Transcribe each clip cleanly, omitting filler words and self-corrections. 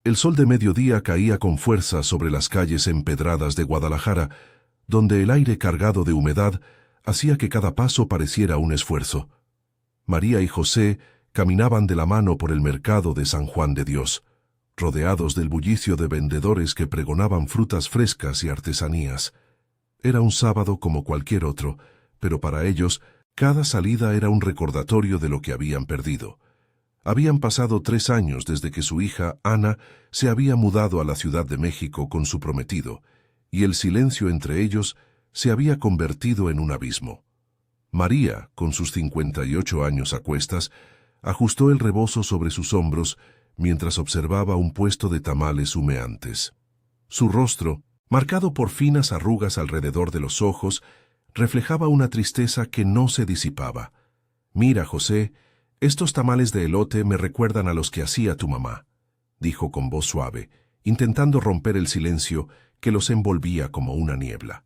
El sol de mediodía caía con fuerza sobre las calles empedradas de Guadalajara, donde el aire cargado de humedad hacía que cada paso pareciera un esfuerzo. María y José caminaban de la mano por el mercado de San Juan de Dios, rodeados del bullicio de vendedores que pregonaban frutas frescas y artesanías. Era un sábado como cualquier otro, pero para ellos cada salida era un recordatorio de lo que habían perdido. Habían pasado 3 años desde que su hija, Ana, se había mudado a la Ciudad de México con su prometido, y el silencio entre ellos se había convertido en un abismo. María, con sus 58 años a cuestas, ajustó el rebozo sobre sus hombros mientras observaba un puesto de tamales humeantes. Su rostro, marcado por finas arrugas alrededor de los ojos, reflejaba una tristeza que no se disipaba. «Mira, José, estos tamales de elote me recuerdan a los que hacía tu mamá», dijo con voz suave, intentando romper el silencio que los envolvía como una niebla.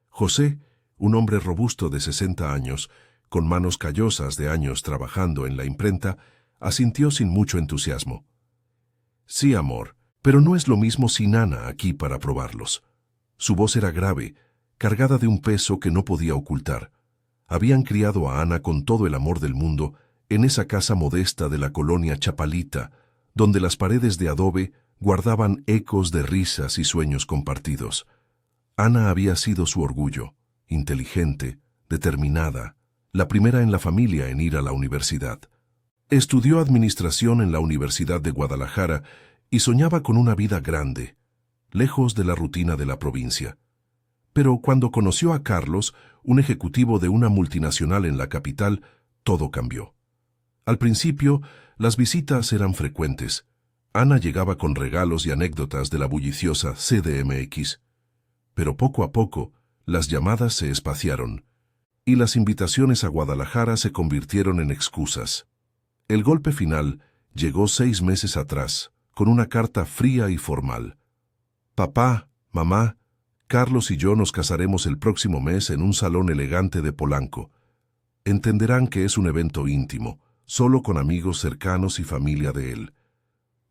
José, un hombre robusto de 60 años, con manos callosas de años trabajando en la imprenta, asintió sin mucho entusiasmo. «Sí, amor, pero no es lo mismo sin Ana aquí para probarlos». Su voz era grave, cargada de un peso que no podía ocultar. Habían criado a Ana con todo el amor del mundo en esa casa modesta de la colonia Chapalita, donde las paredes de adobe guardaban ecos de risas y sueños compartidos. Ana había sido su orgullo, inteligente, determinada, la primera en la familia en ir a la universidad. Estudió administración en la Universidad de Guadalajara y soñaba con una vida grande, lejos de la rutina de la provincia. Pero cuando conoció a Carlos, un ejecutivo de una multinacional en la capital, todo cambió. Al principio, las visitas eran frecuentes. Ana llegaba con regalos y anécdotas de la bulliciosa CDMX. Pero poco a poco, las llamadas se espaciaron, y las invitaciones a Guadalajara se convirtieron en excusas. El golpe final llegó 6 meses atrás, con una carta fría y formal. «Papá, mamá, Carlos y yo nos casaremos el próximo mes en un salón elegante de Polanco. Entenderán que es un evento íntimo, solo con amigos cercanos y familia de él.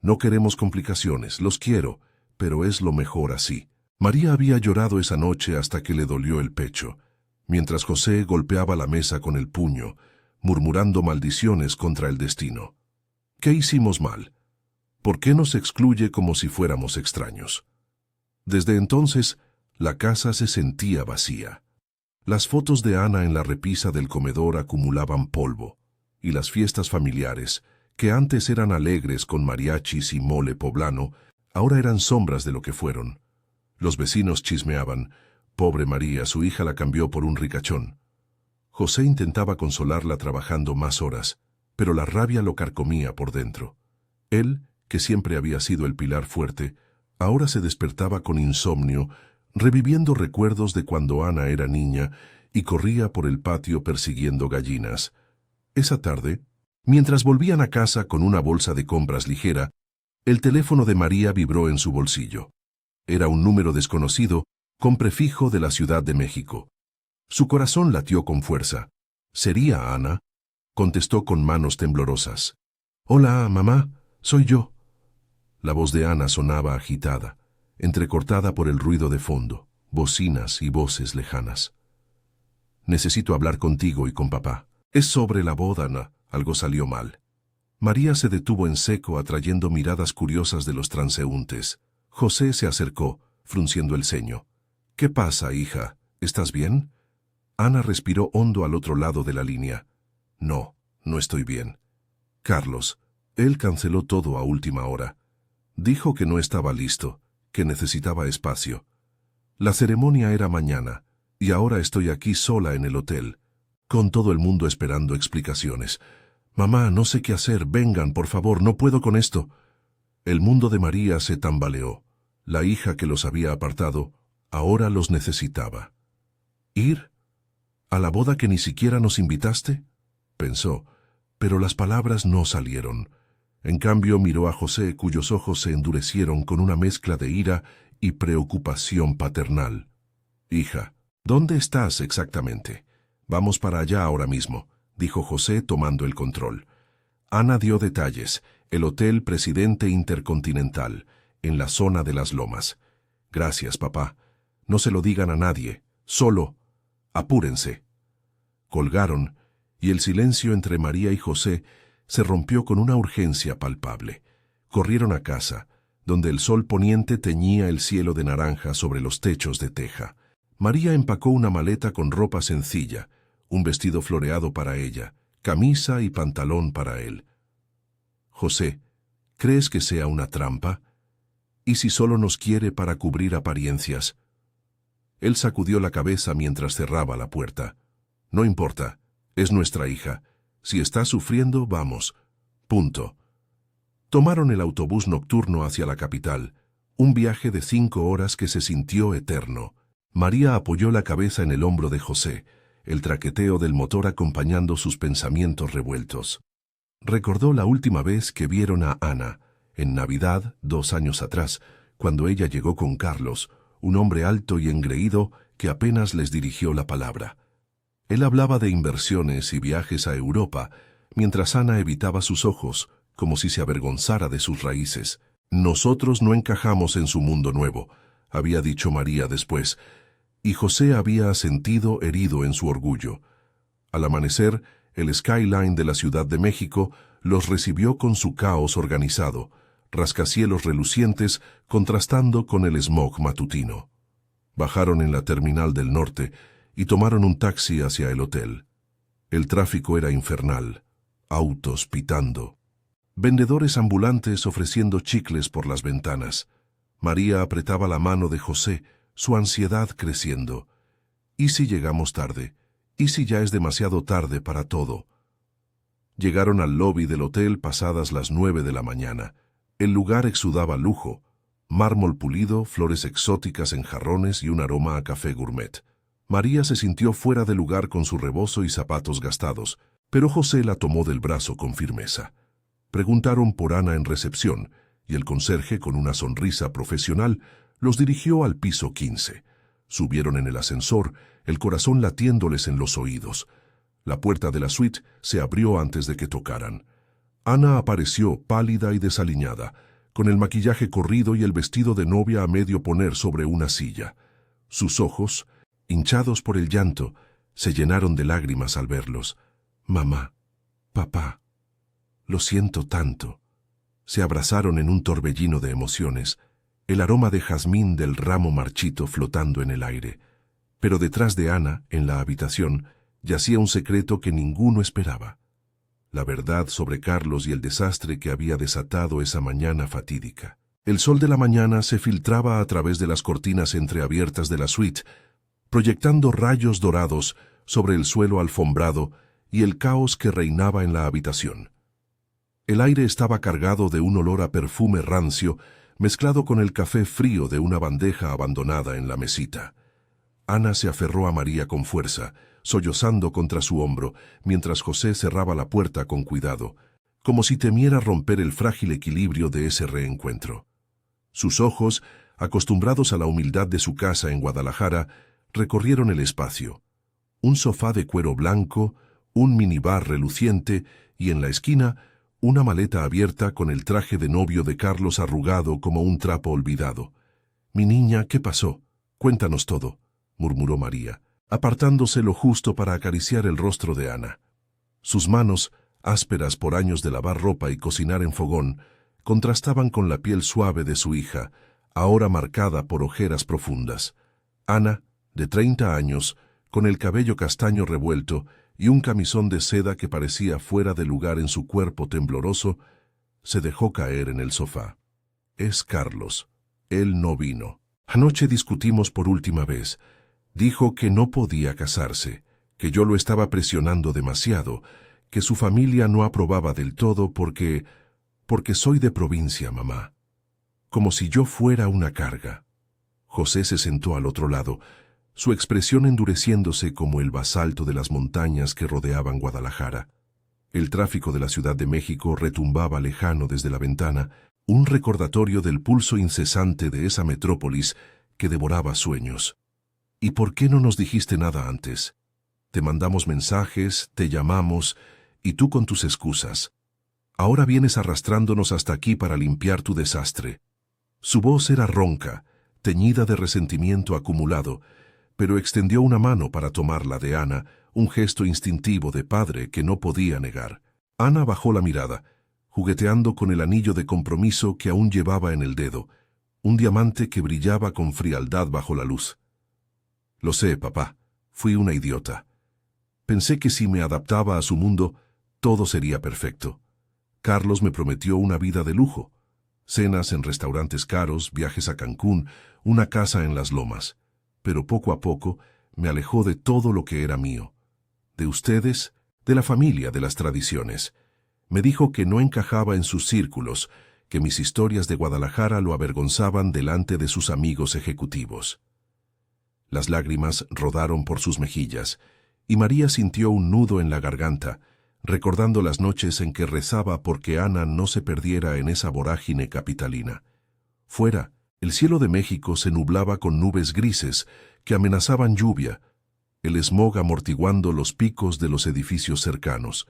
No queremos complicaciones, los quiero, pero es lo mejor así». María había llorado esa noche hasta que le dolió el pecho, mientras José golpeaba la mesa con el puño, murmurando maldiciones contra el destino. ¿Qué hicimos mal? ¿Por qué nos excluye como si fuéramos extraños? Desde entonces, la casa se sentía vacía. Las fotos de Ana en la repisa del comedor acumulaban polvo, y las fiestas familiares, que antes eran alegres con mariachis y mole poblano, ahora eran sombras de lo que fueron. Los vecinos chismeaban. Pobre María, su hija la cambió por un ricachón. José intentaba consolarla trabajando más horas, pero la rabia lo carcomía por dentro. Él, que siempre había sido el pilar fuerte, ahora se despertaba con insomnio, reviviendo recuerdos de cuando Ana era niña y corría por el patio persiguiendo gallinas. Esa tarde, mientras volvían a casa con una bolsa de compras ligera, el teléfono de María vibró en su bolsillo. Era un número desconocido, con prefijo de la Ciudad de México. Su corazón latió con fuerza. «¿Sería Ana?», contestó con manos temblorosas. «Hola, mamá, soy yo». La voz de Ana sonaba agitada, entrecortada por el ruido de fondo, bocinas y voces lejanas. «Necesito hablar contigo y con papá. Es sobre la boda, Ana». Algo salió mal. María se detuvo en seco, atrayendo miradas curiosas de los transeúntes. José se acercó, frunciendo el ceño. «¿Qué pasa, hija? ¿Estás bien?» Ana respiró hondo al otro lado de la línea. «No, no estoy bien. Carlos, él canceló todo a última hora. Dijo que no estaba listo, que necesitaba espacio. La ceremonia era mañana, y ahora estoy aquí sola en el hotel, con todo el mundo esperando explicaciones. Mamá, no sé qué hacer, vengan, por favor, no puedo con esto». El mundo de María se tambaleó. La hija que los había apartado, ahora los necesitaba. «¿Ir? ¿A la boda que ni siquiera nos invitaste?», pensó, pero las palabras no salieron. En cambio miró a José, cuyos ojos se endurecieron con una mezcla de ira y preocupación paternal. «Hija, ¿dónde estás exactamente? Vamos para allá ahora mismo», dijo José tomando el control. Ana dio detalles. El Hotel Presidente Intercontinental, en la zona de las Lomas. Gracias, papá. No se lo digan a nadie. Solo, apúrense. Colgaron, y el silencio entre María y José se rompió con una urgencia palpable. Corrieron a casa, donde el sol poniente teñía el cielo de naranja sobre los techos de teja. María empacó una maleta con ropa sencilla, un vestido floreado para ella, camisa y pantalón para él. José, ¿crees que sea una trampa? ¿Y si solo nos quiere para cubrir apariencias? Él sacudió la cabeza mientras cerraba la puerta. No importa, es nuestra hija. Si está sufriendo, vamos. Punto. Tomaron el autobús nocturno hacia la capital, un viaje de 5 horas que se sintió eterno. María apoyó la cabeza en el hombro de José, el traqueteo del motor acompañando sus pensamientos revueltos. Recordó la última vez que vieron a Ana, en Navidad, 2 años atrás, cuando ella llegó con Carlos, un hombre alto y engreído que apenas les dirigió la palabra. Él hablaba de inversiones y viajes a Europa, mientras Ana evitaba sus ojos, como si se avergonzara de sus raíces. Nosotros no encajamos en su mundo nuevo, había dicho María después, y José había sentido herido en su orgullo. Al amanecer, el skyline de la Ciudad de México los recibió con su caos organizado, rascacielos relucientes contrastando con el smog matutino. Bajaron en la terminal del norte y tomaron un taxi hacia el hotel. El tráfico era infernal, autos pitando, vendedores ambulantes ofreciendo chicles por las ventanas. María apretaba la mano de José, su ansiedad creciendo. ¿Y si llegamos tarde? ¿Y si ya es demasiado tarde para todo? Llegaron al lobby del hotel pasadas las 9 de la mañana. El lugar exudaba lujo, mármol pulido, flores exóticas en jarrones y un aroma a café gourmet. María se sintió fuera de lugar con su rebozo y zapatos gastados, pero José la tomó del brazo con firmeza. Preguntaron por Ana en recepción, y el conserje, con una sonrisa profesional, los dirigió al piso 15. Subieron en el ascensor, el corazón latiéndoles en los oídos. La puerta de la suite se abrió antes de que tocaran. Ana apareció pálida y desaliñada, con el maquillaje corrido y el vestido de novia a medio poner sobre una silla. Sus ojos, hinchados por el llanto, se llenaron de lágrimas al verlos. «Mamá, papá, lo siento tanto». Se abrazaron en un torbellino de emociones, el aroma de jazmín del ramo marchito flotando en el aire. Pero detrás de Ana, en la habitación, yacía un secreto que ninguno esperaba. La verdad sobre Carlos y el desastre que había desatado esa mañana fatídica. El sol de la mañana se filtraba a través de las cortinas entreabiertas de la suite, proyectando rayos dorados sobre el suelo alfombrado y el caos que reinaba en la habitación. El aire estaba cargado de un olor a perfume rancio, mezclado con el café frío de una bandeja abandonada en la mesita. Ana se aferró a María con fuerza, sollozando contra su hombro, mientras José cerraba la puerta con cuidado, como si temiera romper el frágil equilibrio de ese reencuentro. Sus ojos, acostumbrados a la humildad de su casa en Guadalajara, recorrieron el espacio. Un sofá de cuero blanco, un minibar reluciente y en la esquina una maleta abierta con el traje de novio de Carlos arrugado como un trapo olvidado. «Mi niña, ¿qué pasó? Cuéntanos todo», murmuró María, apartándose lo justo para acariciar el rostro de Ana. Sus manos, ásperas por años de lavar ropa y cocinar en fogón, contrastaban con la piel suave de su hija, ahora marcada por ojeras profundas. Ana, de 30 años, con el cabello castaño revuelto y un camisón de seda que parecía fuera de lugar en su cuerpo tembloroso, se dejó caer en el sofá. «Es Carlos. Él no vino. Anoche discutimos por última vez. Dijo que no podía casarse, que yo lo estaba presionando demasiado, que su familia no aprobaba del todo porque soy de provincia, mamá. Como si yo fuera una carga». José se sentó al otro lado, su expresión endureciéndose como el basalto de las montañas que rodeaban Guadalajara. El tráfico de la Ciudad de México retumbaba lejano desde la ventana, un recordatorio del pulso incesante de esa metrópolis que devoraba sueños. «¿Y por qué no nos dijiste nada antes? Te mandamos mensajes, te llamamos, y tú con tus excusas. Ahora vienes arrastrándonos hasta aquí para limpiar tu desastre. Su voz era ronca, teñida de resentimiento acumulado, pero extendió una mano para tomarla de Ana, un gesto instintivo de padre que no podía negar. Ana bajó la mirada, jugueteando con el anillo de compromiso que aún llevaba en el dedo, un diamante que brillaba con frialdad bajo la luz. Lo sé, papá, fui una idiota. Pensé que si me adaptaba a su mundo, todo sería perfecto. Carlos me prometió una vida de lujo, cenas en restaurantes caros, viajes a Cancún, una casa en las lomas. Pero poco a poco me alejó de todo lo que era mío. De ustedes, de la familia, de las tradiciones. Me dijo que no encajaba en sus círculos, que mis historias de Guadalajara lo avergonzaban delante de sus amigos ejecutivos. Las lágrimas rodaron por sus mejillas, y María sintió un nudo en la garganta, recordando las noches en que rezaba porque Ana no se perdiera en esa vorágine capitalina. Fuera, el cielo de México se nublaba con nubes grises que amenazaban lluvia, el smog amortiguando los picos de los edificios cercanos.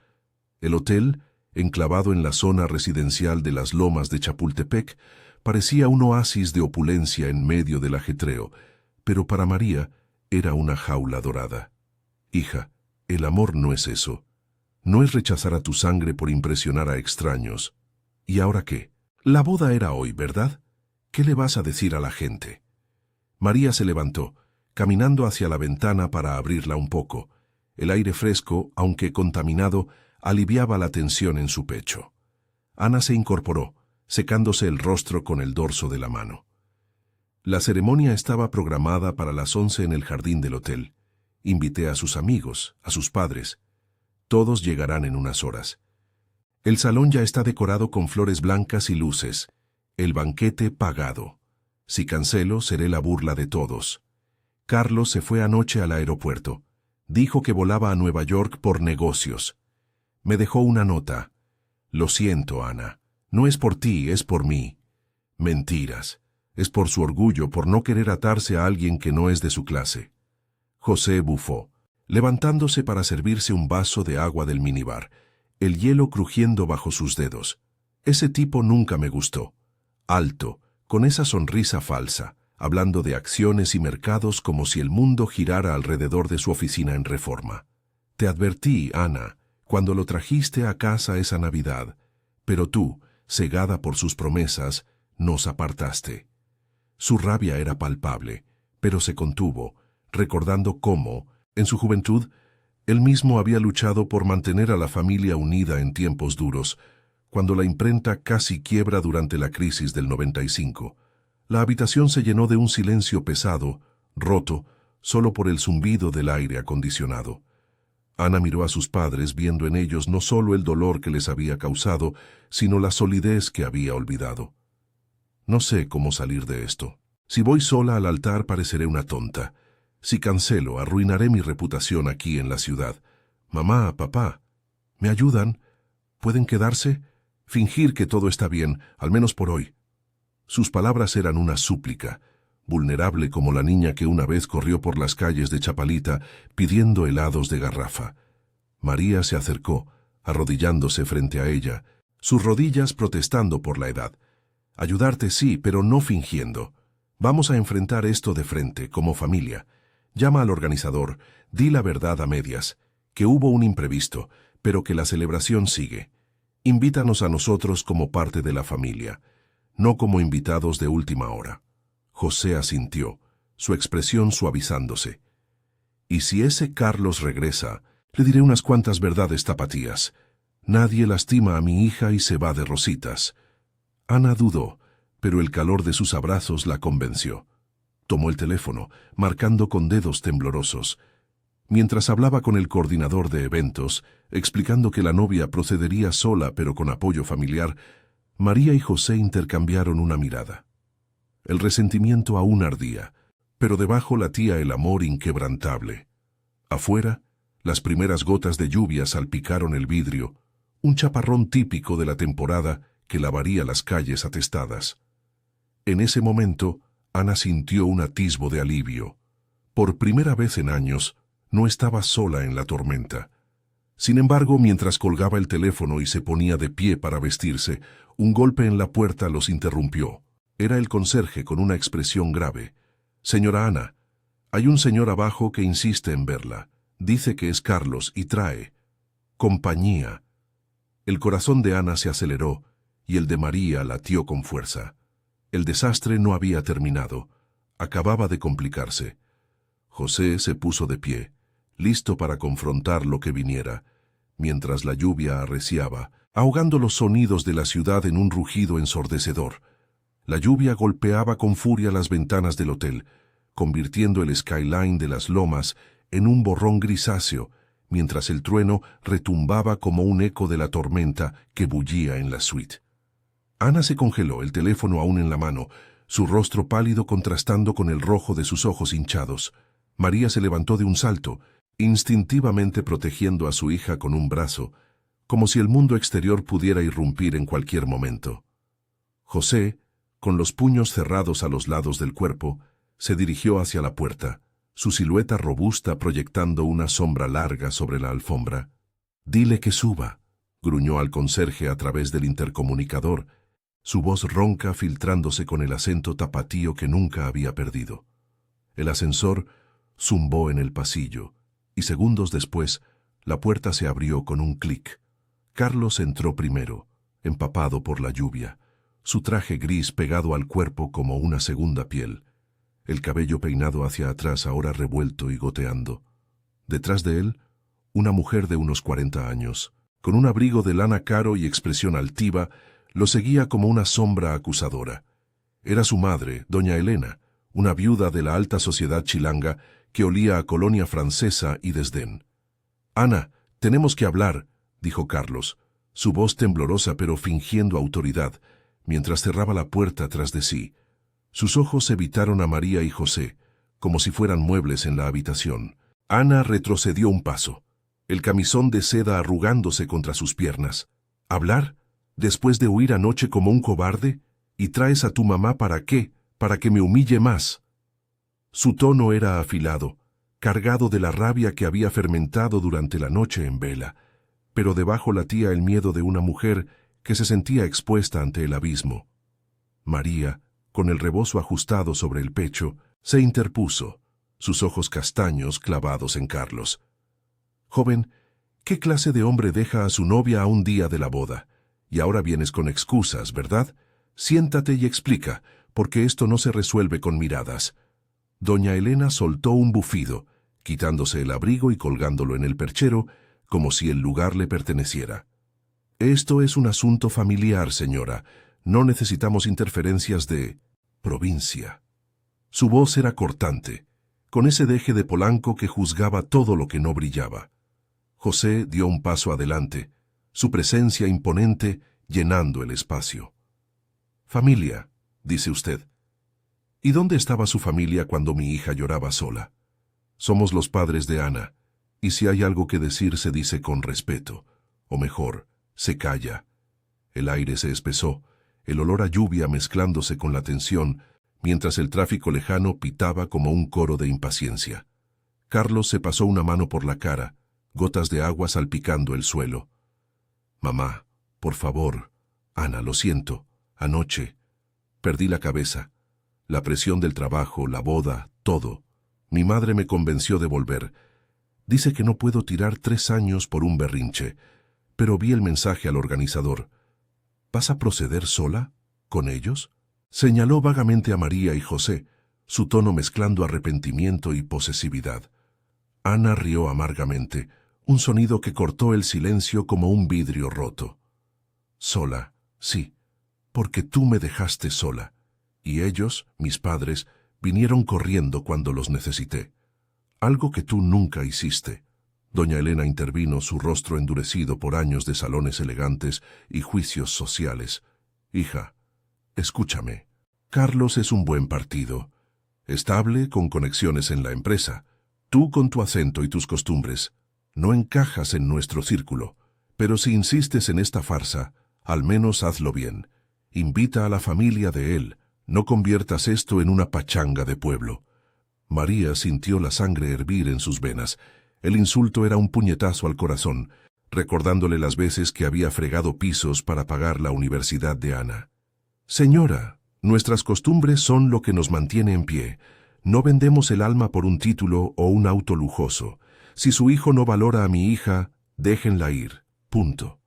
El hotel, enclavado en la zona residencial de las lomas de Chapultepec, parecía un oasis de opulencia en medio del ajetreo, pero para María era una jaula dorada. Hija, el amor no es eso. No es rechazar a tu sangre por impresionar a extraños. ¿Y ahora qué? La boda era hoy, ¿verdad? ¿Qué le vas a decir a la gente? María se levantó, caminando hacia la ventana para abrirla un poco. El aire fresco, aunque contaminado, aliviaba la tensión en su pecho. Ana se incorporó, secándose el rostro con el dorso de la mano. La ceremonia estaba programada para las 11 en el jardín del hotel. Invité a sus amigos, a sus padres. Todos llegarán en unas horas. El salón ya está decorado con flores blancas y luces. El banquete pagado. Si cancelo, seré la burla de todos. Carlos se fue anoche al aeropuerto. Dijo que volaba a Nueva York por negocios. Me dejó una nota. Lo siento, Ana. No es por ti, es por mí. Mentiras. Es por su orgullo, por no querer atarse a alguien que no es de su clase. José bufó, levantándose para servirse un vaso de agua del minibar, el hielo crujiendo bajo sus dedos. Ese tipo nunca me gustó. Alto, con esa sonrisa falsa, hablando de acciones y mercados como si el mundo girara alrededor de su oficina en Reforma. Te advertí, Ana, cuando lo trajiste a casa esa Navidad, pero tú, cegada por sus promesas, nos apartaste. Su rabia era palpable, pero se contuvo, recordando cómo, en su juventud, él mismo había luchado por mantener a la familia unida en tiempos duros, cuando la imprenta casi quiebra durante la crisis del 95. La habitación se llenó de un silencio pesado, roto, solo por el zumbido del aire acondicionado. Ana miró a sus padres viendo en ellos no solo el dolor que les había causado, sino la solidez que había olvidado. No sé cómo salir de esto. Si voy sola al altar pareceré una tonta. Si cancelo, arruinaré mi reputación aquí en la ciudad. Mamá, papá, ¿me ayudan? ¿Pueden quedarse? Fingir que todo está bien, al menos por hoy. Sus palabras eran una súplica, vulnerable como la niña que una vez corrió por las calles de Chapalita pidiendo helados de garrafa. María se acercó, arrodillándose frente a ella, sus rodillas protestando por la edad. Ayudarte sí, pero no fingiendo. Vamos a enfrentar esto de frente, como familia. Llama al organizador, di la verdad a medias, que hubo un imprevisto, pero que la celebración sigue. Invítanos a nosotros como parte de la familia, no como invitados de última hora. José asintió, su expresión suavizándose. Y si ese Carlos regresa, le diré unas cuantas verdades tapatías. Nadie lastima a mi hija y se va de rositas. Ana dudó, pero el calor de sus abrazos la convenció. Tomó el teléfono, marcando con dedos temblorosos. Mientras hablaba con el coordinador de eventos, explicando que la novia procedería sola pero con apoyo familiar, María y José intercambiaron una mirada. El resentimiento aún ardía, pero debajo latía el amor inquebrantable. Afuera, las primeras gotas de lluvia salpicaron el vidrio, un chaparrón típico de la temporada que lavaría las calles atestadas. En ese momento, Ana sintió un atisbo de alivio. Por primera vez en años, no estaba sola en la tormenta. Sin embargo, mientras colgaba el teléfono y se ponía de pie para vestirse, un golpe en la puerta los interrumpió. Era el conserje con una expresión grave. «Señora Ana, hay un señor abajo que insiste en verla. Dice que es Carlos y trae compañía». El corazón de Ana se aceleró y el de María latió con fuerza. El desastre no había terminado. Acababa de complicarse. José se puso de pie, listo para confrontar lo que viniera, mientras la lluvia arreciaba, ahogando los sonidos de la ciudad en un rugido ensordecedor. La lluvia golpeaba con furia las ventanas del hotel, convirtiendo el skyline de las lomas en un borrón grisáceo, mientras el trueno retumbaba como un eco de la tormenta que bullía en la suite. Ana se congeló, el teléfono aún en la mano, su rostro pálido contrastando con el rojo de sus ojos hinchados. María se levantó de un salto, instintivamente protegiendo a su hija con un brazo, como si el mundo exterior pudiera irrumpir en cualquier momento. José, con los puños cerrados a los lados del cuerpo, se dirigió hacia la puerta, su silueta robusta proyectando una sombra larga sobre la alfombra. «Dile que suba», gruñó al conserje a través del intercomunicador, su voz ronca filtrándose con el acento tapatío que nunca había perdido. El ascensor zumbó en el pasillo, y segundos después, la puerta se abrió con un clic. Carlos entró primero, empapado por la lluvia, su traje gris pegado al cuerpo como una segunda piel, el cabello peinado hacia atrás ahora revuelto y goteando. Detrás de él, una mujer de unos 40 años, con un abrigo de lana caro y expresión altiva, lo seguía como una sombra acusadora. Era su madre, doña Elena, una viuda de la alta sociedad chilanga que olía a colonia francesa y desdén. «Ana, tenemos que hablar», dijo Carlos, su voz temblorosa pero fingiendo autoridad, mientras cerraba la puerta tras de sí. Sus ojos evitaron a María y José, como si fueran muebles en la habitación. Ana retrocedió un paso, el camisón de seda arrugándose contra sus piernas. «¿Hablar? ¿Después de huir anoche como un cobarde? ¿Y traes a tu mamá para qué? ¿Para que me humille más?» Su tono era afilado, cargado de la rabia que había fermentado durante la noche en vela, pero debajo latía el miedo de una mujer que se sentía expuesta ante el abismo. María, con el rebozo ajustado sobre el pecho, se interpuso, sus ojos castaños clavados en Carlos. «Joven, ¿qué clase de hombre deja a su novia a un día de la boda? Y ahora vienes con excusas, ¿verdad? Siéntate y explica, porque esto no se resuelve con miradas». Doña Elena soltó un bufido, quitándose el abrigo y colgándolo en el perchero, como si el lugar le perteneciera. «Esto es un asunto familiar, señora. No necesitamos interferencias de provincia». Su voz era cortante, con ese deje de Polanco que juzgaba todo lo que no brillaba. José dio un paso adelante, su presencia imponente llenando el espacio. «Familia», dice usted. ¿Y dónde estaba su familia cuando mi hija lloraba sola? Somos los padres de Ana, y si hay algo que decir se dice con respeto, o mejor, se calla. El aire se espesó, el olor a lluvia mezclándose con la tensión, mientras el tráfico lejano pitaba como un coro de impaciencia. Carlos se pasó una mano por la cara, gotas de agua salpicando el suelo. «Mamá, por favor. Ana, lo siento. Anoche. Perdí la cabeza. La presión del trabajo, la boda, todo. Mi madre me convenció de volver. Dice que no puedo tirar 3 años por un berrinche, pero vi el mensaje al organizador. ¿Vas a proceder sola? ¿Con ellos?». Señaló vagamente a María y José, su tono mezclando arrepentimiento y posesividad. Ana rió amargamente, un sonido que cortó el silencio como un vidrio roto. «Sola, sí, porque tú me dejaste sola. Y ellos, mis padres, vinieron corriendo cuando los necesité. Algo que tú nunca hiciste». Doña Elena intervino, su rostro endurecido por años de salones elegantes y juicios sociales. «Hija, escúchame. Carlos es un buen partido. Estable, con conexiones en la empresa. Tú con tu acento y tus costumbres. No encajas en nuestro círculo. Pero si insistes en esta farsa, al menos hazlo bien. Invita a la familia de él. No conviertas esto en una pachanga de pueblo». María sintió la sangre hervir en sus venas. El insulto era un puñetazo al corazón, recordándole las veces que había fregado pisos para pagar la universidad de Ana. «Señora, nuestras costumbres son lo que nos mantiene en pie. No vendemos el alma por un título o un auto lujoso. Si su hijo no valora a mi hija, déjenla ir. Punto».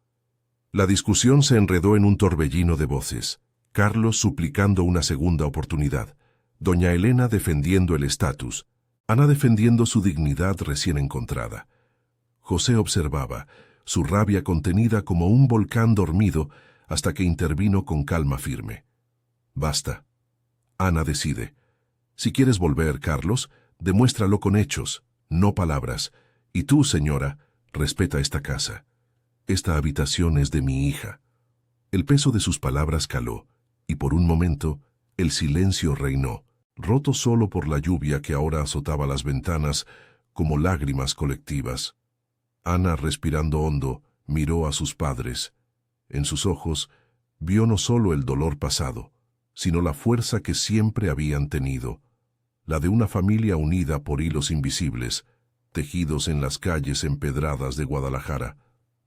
La discusión se enredó en un torbellino de voces. Carlos suplicando una segunda oportunidad. Doña Elena defendiendo el estatus. Ana defendiendo su dignidad recién encontrada. José observaba, su rabia contenida como un volcán dormido, hasta que intervino con calma firme. «Basta. Ana decide. Si quieres volver, Carlos, demuéstralo con hechos, no palabras. Y tú, señora, respeta esta casa. Esta habitación es de mi hija». El peso de sus palabras caló, y por un momento el silencio reinó, roto solo por la lluvia que ahora azotaba las ventanas como lágrimas colectivas. Ana, respirando hondo, miró a sus padres. En sus ojos vio no solo el dolor pasado, sino la fuerza que siempre habían tenido, la de una familia unida por hilos invisibles, tejidos en las calles empedradas de Guadalajara.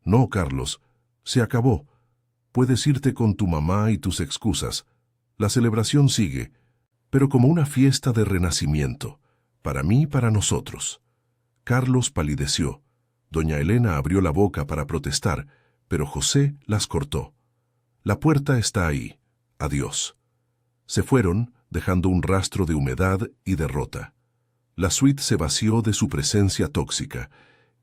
«No, Carlos, se acabó. Puedes irte con tu mamá y tus excusas. La celebración sigue, pero como una fiesta de renacimiento, para mí y para nosotros». Carlos palideció. Doña Elena abrió la boca para protestar, pero José las cortó. «La puerta está ahí. Adiós». Se fueron, dejando un rastro de humedad y derrota. La suite se vació de su presencia tóxica,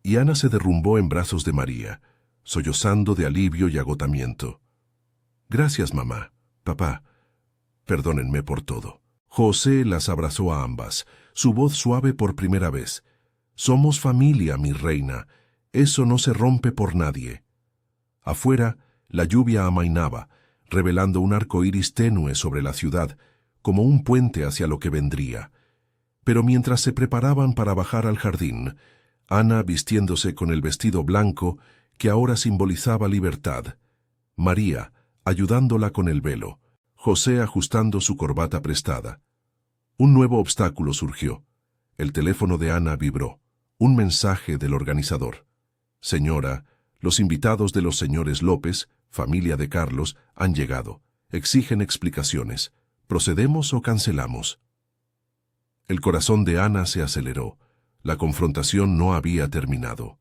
y Ana se derrumbó en brazos de María, sollozando de alivio y agotamiento. «Gracias, mamá, papá. Perdónenme por todo». José las abrazó a ambas, su voz suave por primera vez. «Somos familia, mi reina. Eso no se rompe por nadie». Afuera, la lluvia amainaba, revelando un arco iris tenue sobre la ciudad, como un puente hacia lo que vendría. Pero mientras se preparaban para bajar al jardín, Ana vistiéndose con el vestido blanco que ahora simbolizaba libertad, María ayudándola con el velo, José ajustando su corbata prestada. Un nuevo obstáculo surgió. El teléfono de Ana vibró. Un mensaje del organizador. «Señora, los invitados de los señores López, familia de Carlos, han llegado. Exigen explicaciones. ¿Procedemos o cancelamos?». El corazón de Ana se aceleró. La confrontación no había terminado.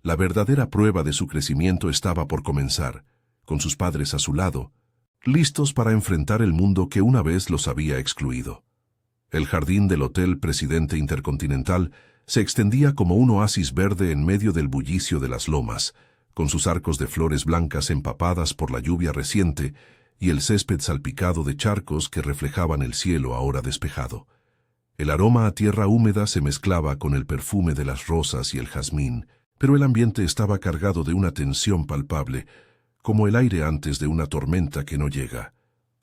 La verdadera prueba de su crecimiento estaba por comenzar, con sus padres a su lado, listos para enfrentar el mundo que una vez los había excluido. El jardín del Hotel Presidente Intercontinental se extendía como un oasis verde en medio del bullicio de las lomas, con sus arcos de flores blancas empapadas por la lluvia reciente y el césped salpicado de charcos que reflejaban el cielo ahora despejado. El aroma a tierra húmeda se mezclaba con el perfume de las rosas y el jazmín, pero el ambiente estaba cargado de una tensión palpable, como el aire antes de una tormenta que no llega.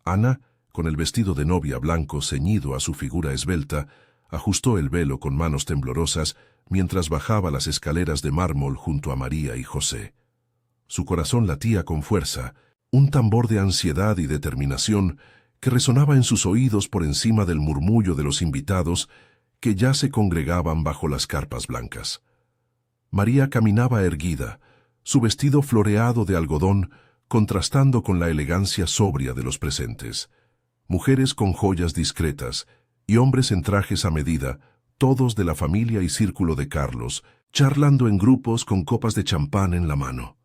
Ana, con el vestido de novia blanco ceñido a su figura esbelta, ajustó el velo con manos temblorosas mientras bajaba las escaleras de mármol junto a María y José. Su corazón latía con fuerza, un tambor de ansiedad y determinación que resonaba en sus oídos por encima del murmullo de los invitados que ya se congregaban bajo las carpas blancas. María caminaba erguida, su vestido floreado de algodón contrastando con la elegancia sobria de los presentes. Mujeres con joyas discretas y hombres en trajes a medida, todos de la familia y círculo de Carlos, charlando en grupos con copas de champán en la mano.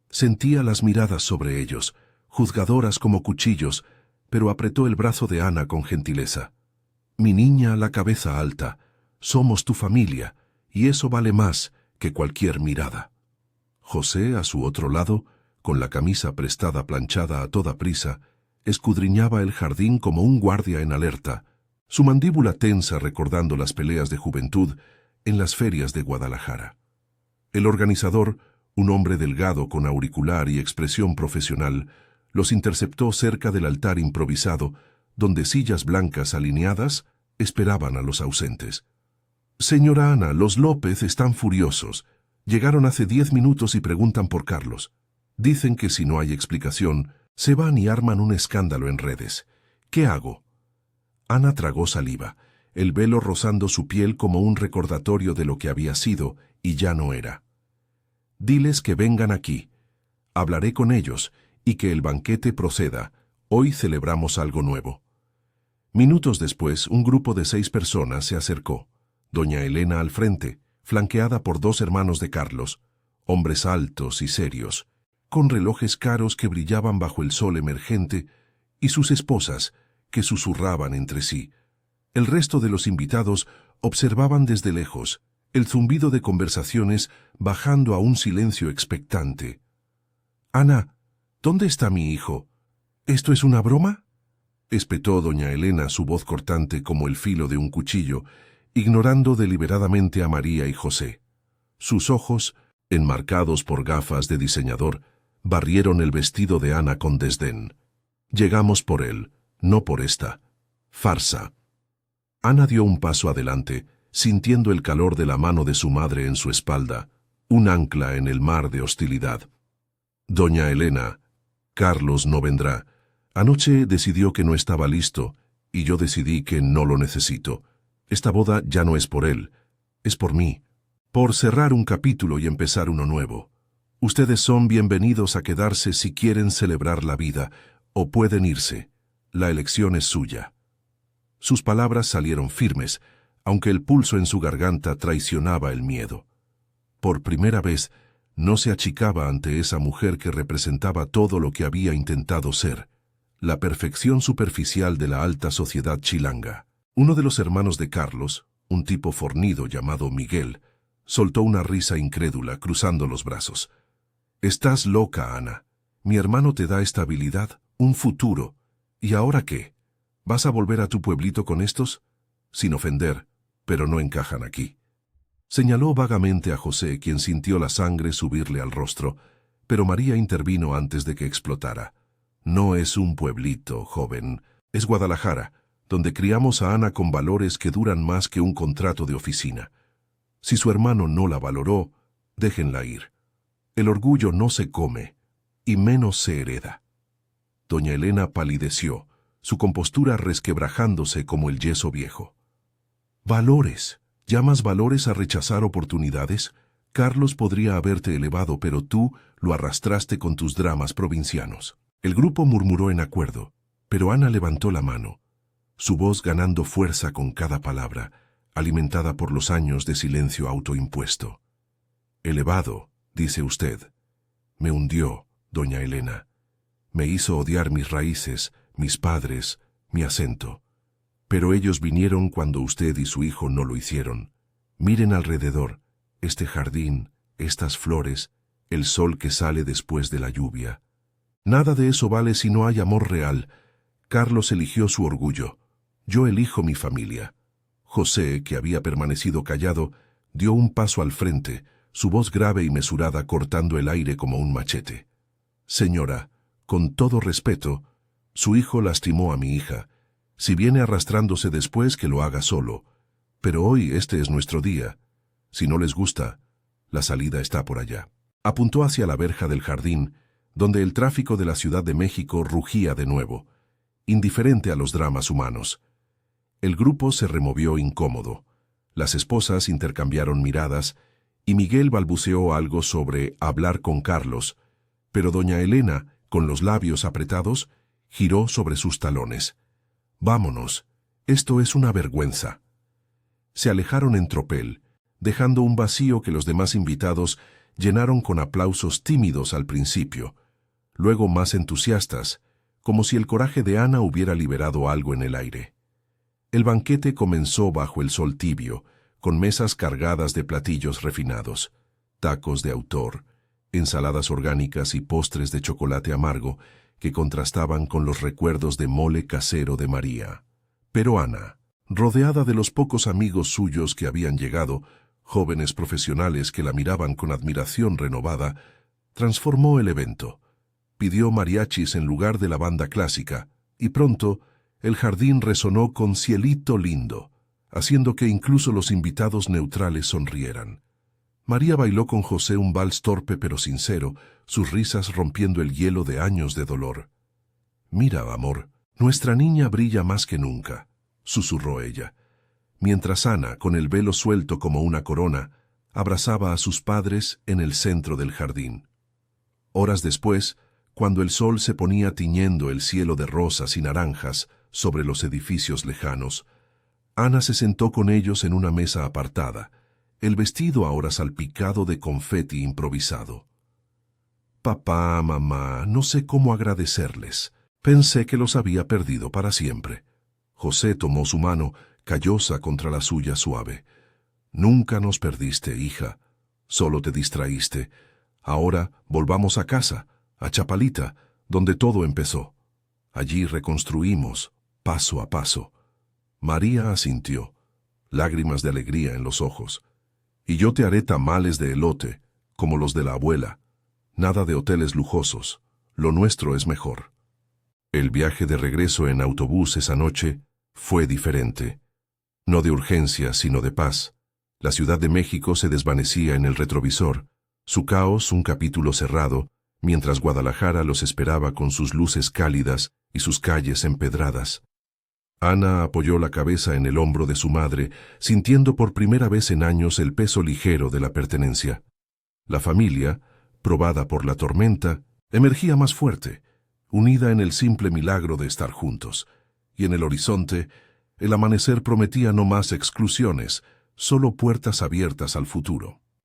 Sentía las miradas sobre ellos, juzgadoras como cuchillos, pero apretó el brazo de Ana con gentileza. «Mi niña, la cabeza alta, somos tu familia, y eso vale más que cualquier mirada». José, a su otro lado, con la camisa prestada planchada a toda prisa, escudriñaba el jardín como un guardia en alerta, su mandíbula tensa recordando las peleas de juventud en las ferias de Guadalajara. El organizador, un hombre delgado con auricular y expresión profesional, los interceptó cerca del altar improvisado, donde sillas blancas alineadas esperaban a los ausentes. «Señora Ana, los López están furiosos. Llegaron hace 10 minutos y preguntan por Carlos. Dicen que si no hay explicación, se van y arman un escándalo en redes. ¿Qué hago?». Ana tragó saliva, el velo rozando su piel como un recordatorio de lo que había sido y ya no era. Diles que vengan aquí. Hablaré con ellos, y que el banquete proceda. Hoy celebramos algo nuevo. Minutos después, un grupo de 6 personas se acercó. Doña Elena al frente, flanqueada por 2 hermanos de Carlos, hombres altos y serios, con relojes caros que brillaban bajo el sol emergente, y sus esposas, que susurraban entre sí. El resto de los invitados observaban desde lejos, el zumbido de conversaciones bajando a un silencio expectante. «Ana, ¿dónde está mi hijo? ¿Esto es una broma?», espetó doña Elena, su voz cortante como el filo de un cuchillo, ignorando deliberadamente a María y José. Sus ojos, enmarcados por gafas de diseñador, barrieron el vestido de Ana con desdén. «Llegamos por él, no por esta farsa». Ana dio un paso adelante, sintiendo el calor de la mano de su madre en su espalda, un ancla en el mar de hostilidad. «Doña Elena, Carlos no vendrá. Anoche decidió que no estaba listo, y yo decidí que no lo necesito. Esta boda ya no es por él, es por mí, por cerrar un capítulo y empezar uno nuevo. Ustedes son bienvenidos a quedarse si quieren celebrar la vida, o pueden irse. La elección es suya». Sus palabras salieron firmes, aunque el pulso en su garganta traicionaba el miedo. Por primera vez, no se achicaba ante esa mujer que representaba todo lo que había intentado ser, la perfección superficial de la alta sociedad chilanga. Uno de los hermanos de Carlos, un tipo fornido llamado Miguel, soltó una risa incrédula, cruzando los brazos. «Estás loca, Ana. Mi hermano te da estabilidad, un futuro. ¿Y ahora qué? ¿Vas a volver a tu pueblito con estos? Sin ofender, pero no encajan aquí». Señaló vagamente a José, quien sintió la sangre subirle al rostro, pero María intervino antes de que explotara. «No es un pueblito, joven, es Guadalajara, donde criamos a Ana con valores que duran más que un contrato de oficina. Si su hermano no la valoró, déjenla ir. El orgullo no se come, y menos se hereda». Doña Elena palideció, su compostura resquebrajándose como el yeso viejo. «¿Valores? ¿Llamas valores a rechazar oportunidades? Carlos podría haberte elevado, pero tú lo arrastraste con tus dramas provincianos». El grupo murmuró en acuerdo, pero Ana levantó la mano, su voz ganando fuerza con cada palabra, alimentada por los años de silencio autoimpuesto. «Elevado, dice usted. Me hundió, doña Elena. Me hizo odiar mis raíces, mis padres, mi acento. Pero ellos vinieron cuando usted y su hijo no lo hicieron. Miren alrededor, este jardín, estas flores, el sol que sale después de la lluvia. Nada de eso vale si no hay amor real. Carlos eligió su orgullo. Yo elijo mi familia». José, que había permanecido callado, dio un paso al frente, su voz grave y mesurada cortando el aire como un machete. «Señora, con todo respeto, su hijo lastimó a mi hija. Si viene arrastrándose después, que lo haga solo. Pero hoy este es nuestro día. Si no les gusta, la salida está por allá». Apuntó hacia la verja del jardín, donde el tráfico de la Ciudad de México rugía de nuevo, indiferente a los dramas humanos. El grupo se removió incómodo. Las esposas intercambiaron miradas, y Miguel balbuceó algo sobre hablar con Carlos, pero doña Elena, con los labios apretados, giró sobre sus talones. «Vámonos, esto es una vergüenza». Se alejaron en tropel, dejando un vacío que los demás invitados llenaron con aplausos tímidos al principio, luego más entusiastas, como si el coraje de Ana hubiera liberado algo en el aire. El banquete comenzó bajo el sol tibio, con mesas cargadas de platillos refinados, tacos de autor, ensaladas orgánicas y postres de chocolate amargo que contrastaban con los recuerdos de mole casero de María. Pero Ana, rodeada de los pocos amigos suyos que habían llegado, jóvenes profesionales que la miraban con admiración renovada, transformó el evento. Pidió mariachis en lugar de la banda clásica, y pronto el jardín resonó con Cielito Lindo, haciendo que incluso los invitados neutrales sonrieran. María bailó con José un vals torpe pero sincero, sus risas rompiendo el hielo de años de dolor. «Mira, amor, nuestra niña brilla más que nunca», susurró ella, mientras Ana, con el velo suelto como una corona, abrazaba a sus padres en el centro del jardín. Horas después, cuando el sol se ponía tiñendo el cielo de rosas y naranjas sobre los edificios lejanos, Ana se sentó con ellos en una mesa apartada, el vestido ahora salpicado de confeti improvisado. Papá, mamá, no sé cómo agradecerles. Pensé que los había perdido para siempre. José tomó su mano, callosa contra la suya suave. Nunca nos perdiste, hija. Solo te distraíste. Ahora volvamos a casa, a Chapalita, donde todo empezó. Allí reconstruimos, paso a paso. María asintió, lágrimas de alegría en los ojos. Y yo te haré tamales de elote, como los de la abuela. Nada de hoteles lujosos. Lo nuestro es mejor. El viaje de regreso en autobús esa noche fue diferente. No de urgencia, sino de paz. La Ciudad de México se desvanecía en el retrovisor, su caos un capítulo cerrado, mientras Guadalajara los esperaba con sus luces cálidas y sus calles empedradas. Ana apoyó la cabeza en el hombro de su madre, sintiendo por primera vez en años el peso ligero de la pertenencia. La familia, probada por la tormenta, emergía más fuerte, unida en el simple milagro de estar juntos, y en el horizonte, el amanecer prometía no más exclusiones, solo puertas abiertas al futuro.